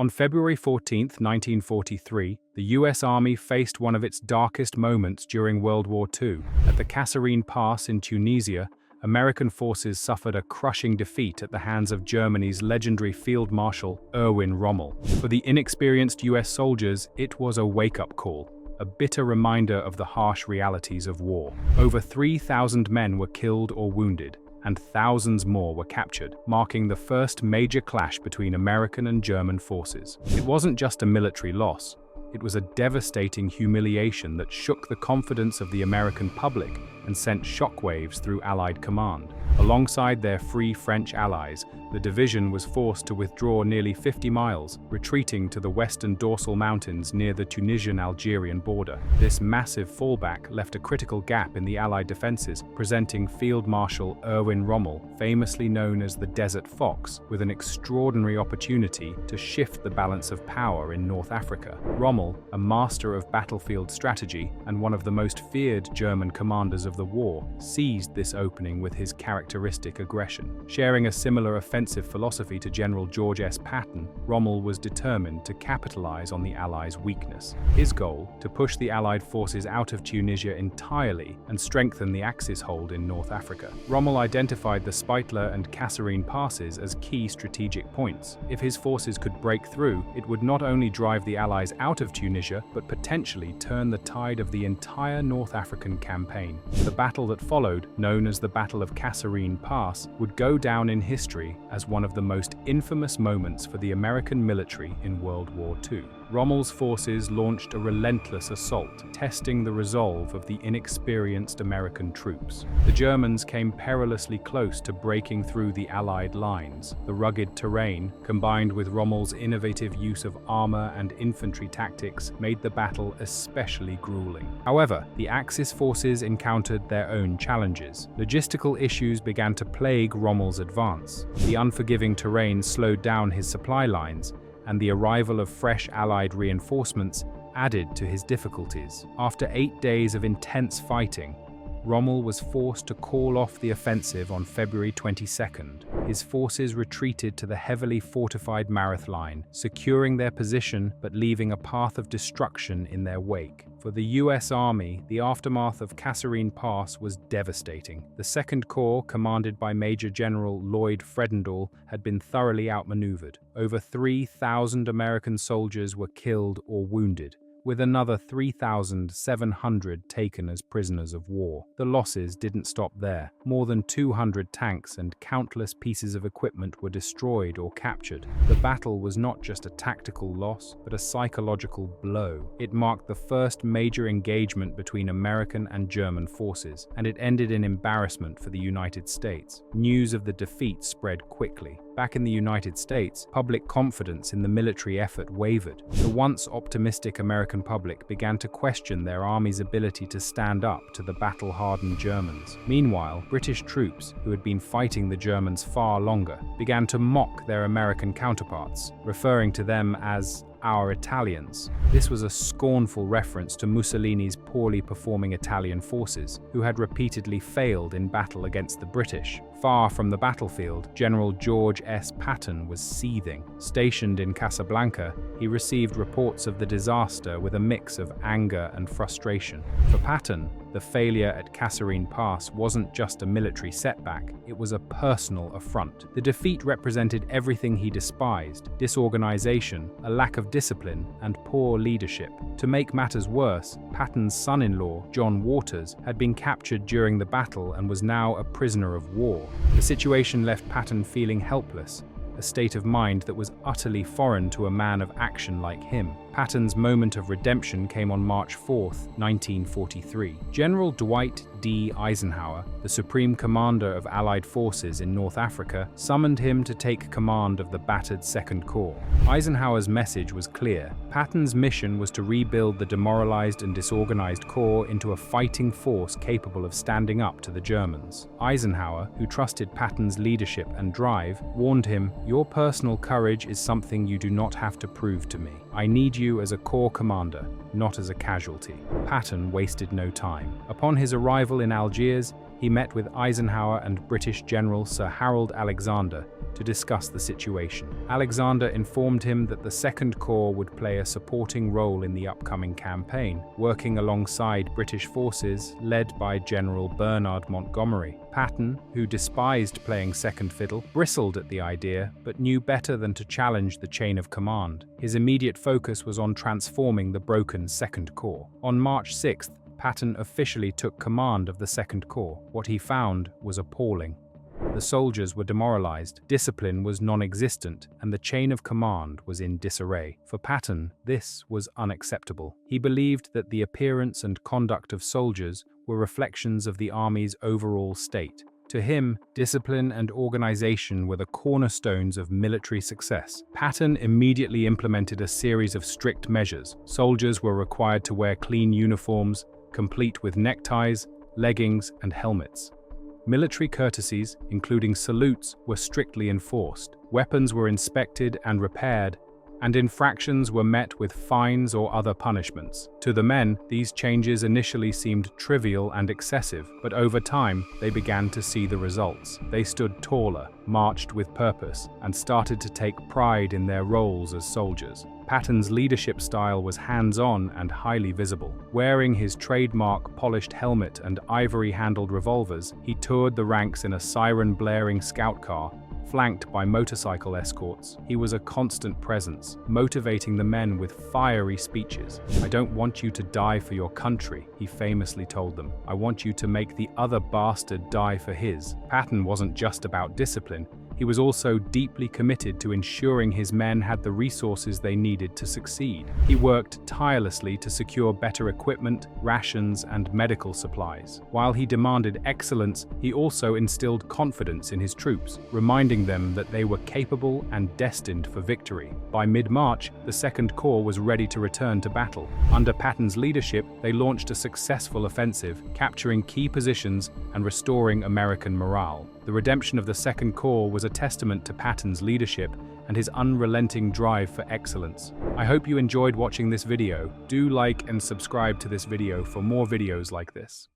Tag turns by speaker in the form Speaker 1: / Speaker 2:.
Speaker 1: On February 14, 1943, the US Army faced one of its darkest moments during World War II. At the Kasserine Pass in Tunisia, American forces suffered a crushing defeat at the hands of Germany's legendary Field Marshal Erwin Rommel. For the inexperienced US soldiers, it was a wake-up call, a bitter reminder of the harsh realities of war. Over 3,000 men were killed or wounded, and thousands more were captured, marking the first major clash between American and German forces. It wasn't just a military loss. It was a devastating humiliation that shook the confidence of the American public and sent shockwaves through Allied command. Alongside their Free French allies, the division was forced to withdraw nearly 50 miles, retreating to the western dorsal mountains near the Tunisian-Algerian border. This massive fallback left a critical gap in the Allied defenses, presenting Field Marshal Erwin Rommel, famously known as the Desert Fox, with an extraordinary opportunity to shift the balance of power in North Africa. Rommel, a master of battlefield strategy and one of the most feared German commanders of the war, seized this opening with his characteristic aggression. Sharing a similar offensive philosophy to General George S. Patton, Rommel was determined to capitalize on the Allies' weakness. His goal, to push the Allied forces out of Tunisia entirely and strengthen the Axis hold in North Africa. Rommel identified the Spitler and Kasserine passes as key strategic points. If his forces could break through, it would not only drive the Allies out of Tunisia, but potentially turn the tide of the entire North African campaign. The battle that followed, known as the Battle of Kasserine Pass, would go down in history as one of the most infamous moments for the American military in World War II. Rommel's forces launched a relentless assault, testing the resolve of the inexperienced American troops. The Germans came perilously close to breaking through the Allied lines. The rugged terrain, combined with Rommel's innovative use of armor and infantry tactics, made the battle especially grueling. However, the Axis forces encountered their own challenges. Logistical issues began to plague Rommel's advance. The unforgiving terrain slowed down his supply lines, and the arrival of fresh Allied reinforcements added to his difficulties. After 8 days of intense fighting, Rommel was forced to call off the offensive on February 22nd. His forces retreated to the heavily fortified Mareth line, securing their position but leaving a path of destruction in their wake. For the US Army, the aftermath of Kasserine Pass was devastating. The Second Corps, commanded by Major General Lloyd Fredendall, had been thoroughly outmaneuvered. Over 3,000 American soldiers were killed or wounded, with another 3,700 taken as prisoners of war. The losses didn't stop there. More than 200 tanks and countless pieces of equipment were destroyed or captured. The battle was not just a tactical loss, but a psychological blow. It marked the first major engagement between American and German forces, and it ended in embarrassment for the United States. News of the defeat spread quickly. Back in the United States, public confidence in the military effort wavered. The once optimistic American public began to question their army's ability to stand up to the battle-hardened Germans. Meanwhile, British troops, who had been fighting the Germans far longer, began to mock their American counterparts, referring to them as our Italians. This was a scornful reference to Mussolini's poorly performing Italian forces, who had repeatedly failed in battle against the British. Far from the battlefield, General George S. Patton was seething. Stationed in Casablanca, he received reports of the disaster with a mix of anger and frustration. For Patton, the failure at Kasserine Pass wasn't just a military setback, it was a personal affront. The defeat represented everything he despised: disorganization, a lack of discipline, and poor leadership. To make matters worse, Patton's son-in-law, John Waters, had been captured during the battle and was now a prisoner of war. The situation left Patton feeling helpless, a state of mind that was utterly foreign to a man of action like him. Patton's moment of redemption came on March 4, 1943. General Dwight D. Eisenhower, the Supreme Commander of Allied forces in North Africa, summoned him to take command of the battered Second Corps. Eisenhower's message was clear. Patton's mission was to rebuild the demoralized and disorganized Corps into a fighting force capable of standing up to the Germans. Eisenhower, who trusted Patton's leadership and drive, warned him, "Your personal courage is something you do not have to prove to me. I need you as a Corps commander, not as a casualty." Patton wasted no time. Upon his arrival in Algiers, he met with Eisenhower and British General Sir Harold Alexander, to discuss the situation. Alexander informed him that the 2nd Corps would play a supporting role in the upcoming campaign, working alongside British forces led by General Bernard Montgomery. Patton, who despised playing second fiddle, bristled at the idea but knew better than to challenge the chain of command. His immediate focus was on transforming the broken 2nd Corps. On March 6th, Patton officially took command of the 2nd Corps. What he found was appalling. The soldiers were demoralized, discipline was non-existent, and the chain of command was in disarray. For Patton, this was unacceptable. He believed that the appearance and conduct of soldiers were reflections of the army's overall state. To him, discipline and organization were the cornerstones of military success. Patton immediately implemented a series of strict measures. Soldiers were required to wear clean uniforms, complete with neckties, leggings, and helmets. Military courtesies, including salutes, were strictly enforced. Weapons were inspected and repaired, and infractions were met with fines or other punishments. To the men, these changes initially seemed trivial and excessive, but over time, they began to see the results. They stood taller, marched with purpose, and started to take pride in their roles as soldiers. Patton's leadership style was hands-on and highly visible. Wearing his trademark polished helmet and ivory-handled revolvers, he toured the ranks in a siren-blaring scout car, flanked by motorcycle escorts. He was a constant presence, motivating the men with fiery speeches. "I don't want you to die for your country," he famously told them. "I want you to make the other bastard die for his." Patton wasn't just about discipline. He was also deeply committed to ensuring his men had the resources they needed to succeed. He worked tirelessly to secure better equipment, rations, and medical supplies. While he demanded excellence, he also instilled confidence in his troops, reminding them that they were capable and destined for victory. By mid-March, the 2nd Corps was ready to return to battle. Under Patton's leadership, they launched a successful offensive, capturing key positions and restoring American morale. The redemption of the 2nd Corps was a testament to Patton's leadership and his unrelenting drive for excellence. I hope you enjoyed watching this video. Do like and subscribe to this video for more videos like this.